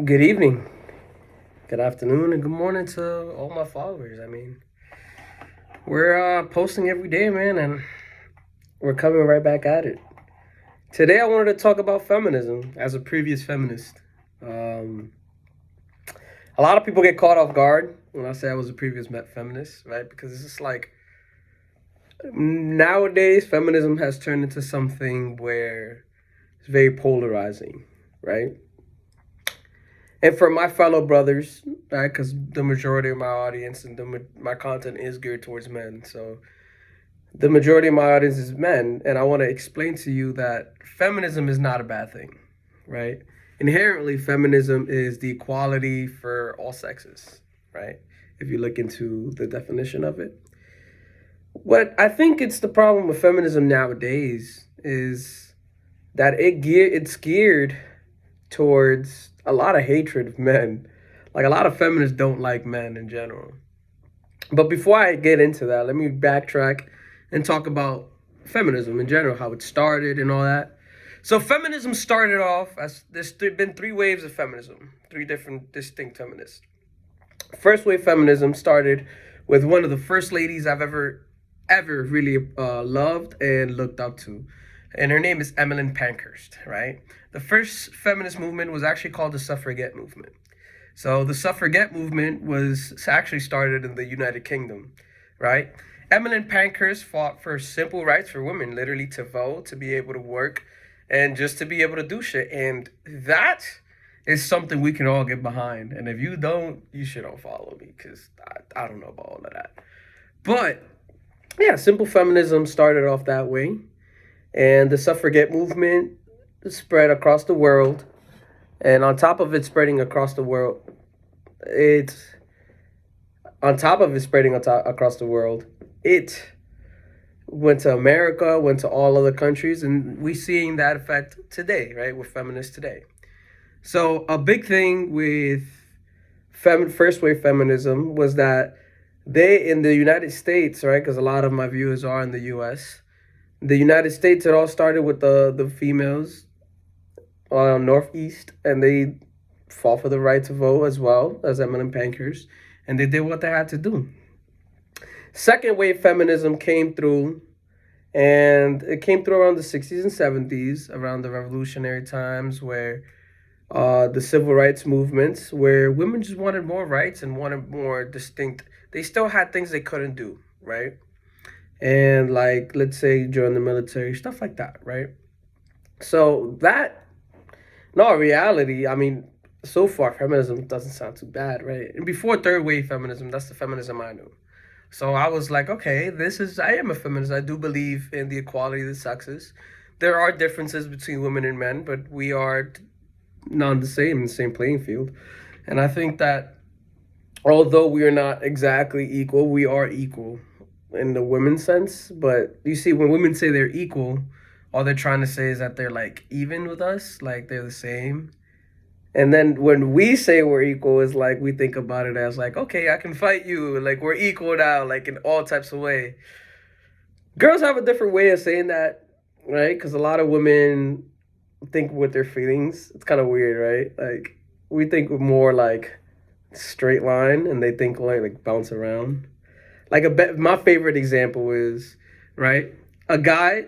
Good evening, good afternoon, and good morning to all my followers. We're posting every day, man, and we're coming right back at it. Today, I wanted to talk about feminism as a previous feminist. Um, a lot of people get caught off guard when I say I was a previous feminist, right? Because it's just like nowadays, feminism has turned into something where it's very polarizing, right? And for my fellow brothers, right, because the majority of my audience and my content is geared towards men, so the majority of my audience is men, and I want to explain to you that feminism is not a bad thing, right? Inherently, feminism is the equality for all sexes, right? If you look into the definition of it. What I think it's the problem with feminism nowadays is that it's geared towards a lot of hatred of men. Like a lot of feminists don't like men in general. But before I get into that, let me backtrack and talk about feminism in general, how it started and all that. So feminism started off as been three waves of feminism, three different distinct feminists. First wave feminism started with one of the first ladies I've ever really loved and looked up to, and her name is Emmeline Pankhurst. Right, the first feminist movement was actually called the suffragette movement. So the suffragette movement was actually started in the United Kingdom, right? Emmeline Pankhurst fought for simple rights for women, literally to vote, to be able to work, and just to be able to do shit. And that is something we can all get behind. And if you don't, you should all follow me because I don't know about all of that. But yeah, simple feminism started off that way. And the suffragette movement spread across the world. And on top of it spreading across the world, it's on top of it spreading across the world, it went to America, went to all other countries, and we seeing that effect today, right? With feminists today. So a big thing with first wave feminism was that they in the United States, right? Because a lot of my viewers are in the U.S. The United States, it all started with the females Northeast, and they fought for the right to vote as well as Eminem Pankhurst, and they did what they had to do. Second wave feminism came through, and it came through around the 60s and 70s, around the revolutionary times where the civil rights movements, where women just wanted more rights and wanted more distinct. They still had things they couldn't do, right? And like, let's say, join the military, stuff like that, right? So that, no, reality, so far feminism doesn't sound too bad, right? And before third wave feminism, that's the feminism I knew. So I was like, okay, I am a feminist. I do believe in the equality of the sexes. There are differences between women and men, but we are not in the same playing field. And I think that although we are not exactly equal, we are equal in the women's sense. But you see, when women say they're equal, all they're trying to say is that they're like even with us, like they're the same. And then when we say we're equal, it's like we think about it as like, okay, I can fight you. Like we're equal now, like in all types of way. Girls have a different way of saying that, right? Because a lot of women think with their feelings. It's kind of weird, right? Like we think more like straight line, and they think like bounce around. My favorite example is right a guy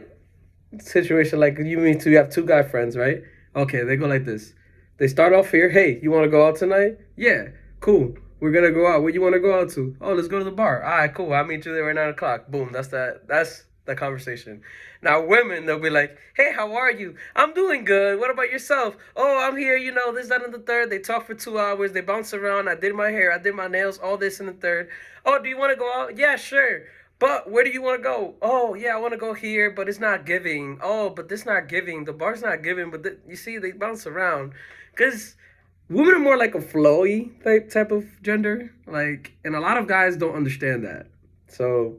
situation like you mean to you have two guy friends, right? Okay, they go like this. They start off here. Hey, you want to go out tonight? Yeah, cool. We're gonna go out. Where you want to go out to? Oh, let's go to the bar. All right, cool. I'll meet you there at 9 o'clock. Boom. That's that. That's the conversation. Now, women, they'll be like, "Hey, how are you? I'm doing good. What about yourself? Oh, I'm here. You know, this, that, and the third." They talk for 2 hours. They bounce around. I did my hair. I did my nails. All this and the third. Oh, do you want to go out? Yeah, sure. But where do you want to go? Oh, yeah, I want to go here, but it's not giving. Oh, but this not giving. The bar's not giving. But you see, they bounce around, cause women are more like a flowy type of gender. Like, and a lot of guys don't understand that. So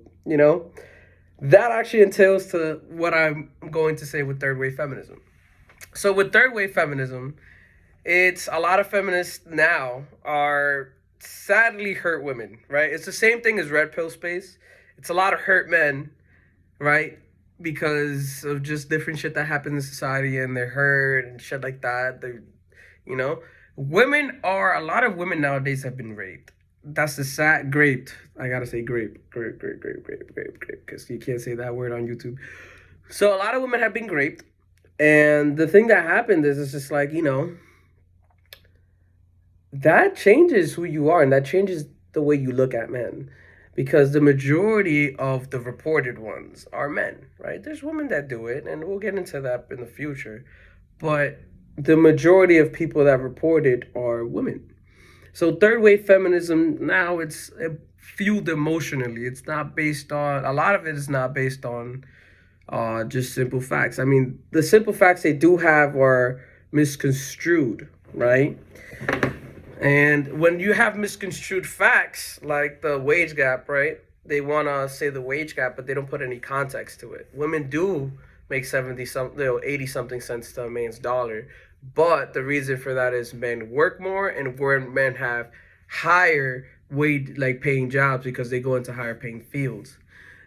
that actually entails to what I'm going to say with third wave feminism. So with third wave feminism, it's a lot of feminists now are sadly hurt women, right? It's the same thing as red pill space. It's a lot of hurt men, right? Because of just different shit that happens in society, and they're hurt and shit like that. They're You know, a lot of women nowadays have been raped. That's the sad grape. I gotta say grape, because you can't say that word on YouTube. So a lot of women have been raped, and the thing that happened is it's just like, that changes who you are, and that changes the way you look at men, because the majority of the reported ones are men, right? There's women that do it, and we'll get into that in the future, but the majority of people that report it are women. So third wave feminism now, it's fueled emotionally. It's not based on, a lot of it is not based on just simple facts. I mean, the simple facts they do have are misconstrued, right? And when you have misconstrued facts like the wage gap, right? They want to say the wage gap, but they don't put any context to it. Women do make 70 something, 80 something cents to a man's dollar, but the reason for that is men work more, and where men have higher wage, like paying jobs, because they go into higher paying fields.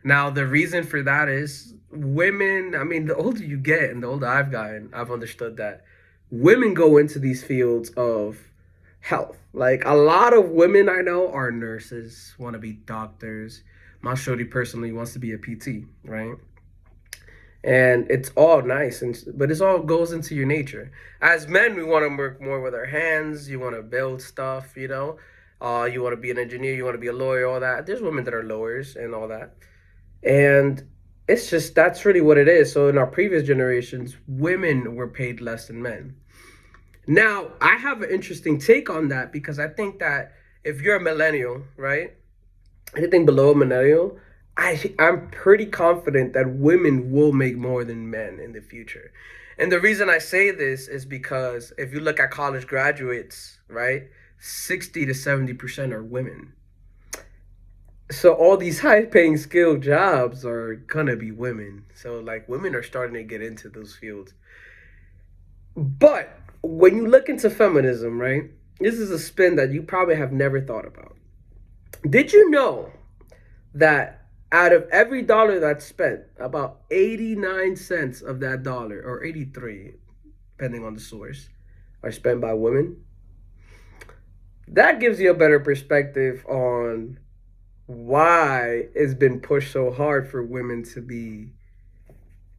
Now the reason for that is women. I mean, the older you get and the older I've gotten, I've understood that women go into these fields of health. Like, a lot of women I know are nurses, want to be doctors. My shorty personally wants to be a PT, right? And it's all nice, but it's all goes into your nature. As men, we want to work more with our hands. You want to build stuff, you want to be an engineer, you want to be a lawyer, all that. There's women that are lawyers and all that, and it's just, that's really what it is. So in our previous generations, women were paid less than men. Now, I have an interesting take on that, because I think that if you're a millennial, right, anything below a millennial, I'm pretty confident that women will make more than men in the future. And the reason I say this is because if you look at college graduates, right, 60 to 70% are women. So all these high paying skilled jobs are gonna be women. So like, women are starting to get into those fields. But when you look into feminism, right, this is a spin that you probably have never thought about. Did you know that out of every dollar that's spent, about 89 cents of that dollar, or 83, depending on the source, are spent by women? That gives you a better perspective on why it's been pushed so hard for women to be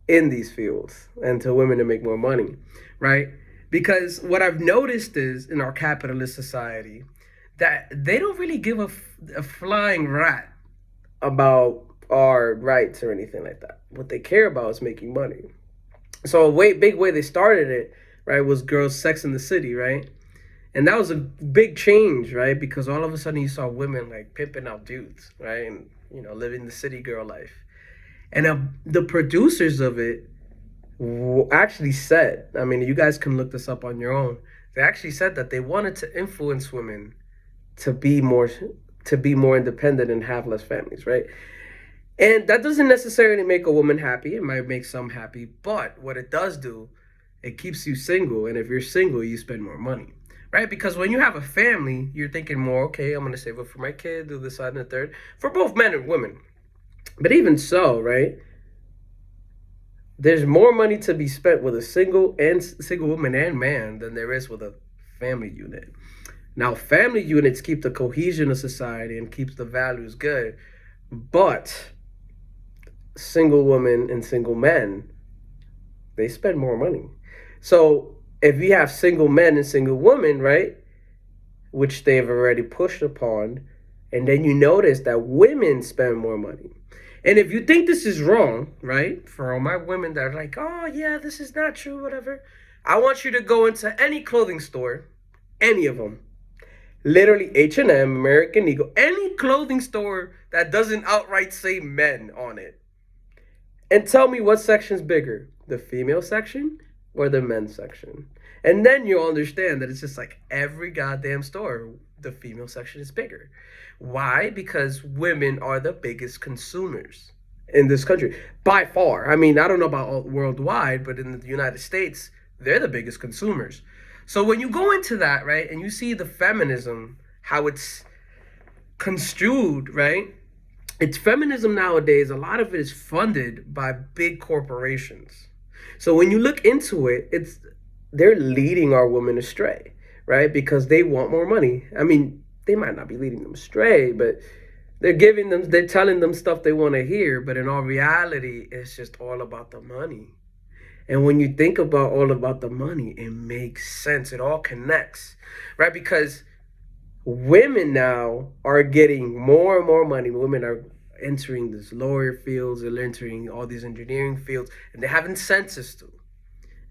in these fields and to women to make more money, right? Because what I've noticed is, in our capitalist society, that they don't really give a flying rat about our rights or anything like that. What they care about is making money. So a big way they started it, right, was girls' Sex in the City, right? And that was a big change, right? Because all of a sudden you saw women like pimping out dudes, right? And, living the city girl life. And the producers of it actually said, I mean, you guys can look this up on your own. They actually said that they wanted to influence women to be more independent and have less families, right? And that doesn't necessarily make a woman happy. It might make some happy, but what it does do, it keeps you single. And if you're single, you spend more money, right? Because when you have a family, you're thinking more, okay, I'm going to save up for my kid, do this, that, and the third, for both men and women. But even so, right, there's more money to be spent with a single woman and man than there is with a family unit. Now, family units keep the cohesion of society and keeps the values good, but single women and single men, they spend more money. So if you have single men and single women, right, which they've already pushed upon, and then you notice that women spend more money. And if you think this is wrong, right, for all my women that are like, oh yeah, this is not true, whatever, I want you to go into any clothing store, any of them, literally H&M, American Eagle, any clothing store that doesn't outright say men on it, and tell me what section's bigger, the female section or the men's section. And then you'll understand that it's just like every goddamn store, the female section is bigger. Why? Because women are the biggest consumers in this country, by far. I mean, I don't know about worldwide, but in the United States, they're the biggest consumers. So when you go into that, right, and you see the feminism, how it's construed, right? It's feminism nowadays, a lot of it is funded by big corporations. So when you look into it, they're leading our women astray. right? Because they want more money. I mean, they might not be leading them astray, but they're telling them stuff they want to hear, but in all reality, it's just all about the money. And when you think about all about the money, it makes sense. It all connects, right? Because women now are getting more and more money. Women are entering these lawyer fields, they're entering all these engineering fields, and they have incentives to.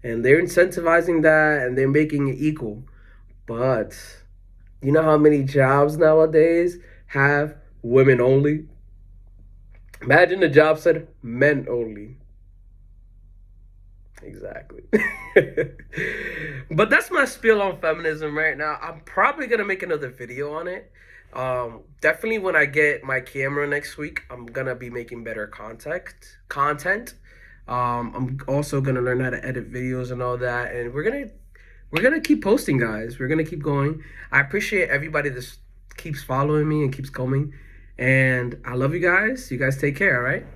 And they're incentivizing that and they're making it equal. But you know how many jobs nowadays have women only? Imagine the job said men only. Exactly. But that's my spiel on feminism right now. I'm probably gonna make another video on it. Definitely when I get my camera next week, I'm gonna be making better content. I'm also gonna learn how to edit videos and all that, and we're gonna keep posting, guys. We're gonna keep going. I appreciate everybody that keeps following me and keeps coming, and I love you guys. You guys take care, all right?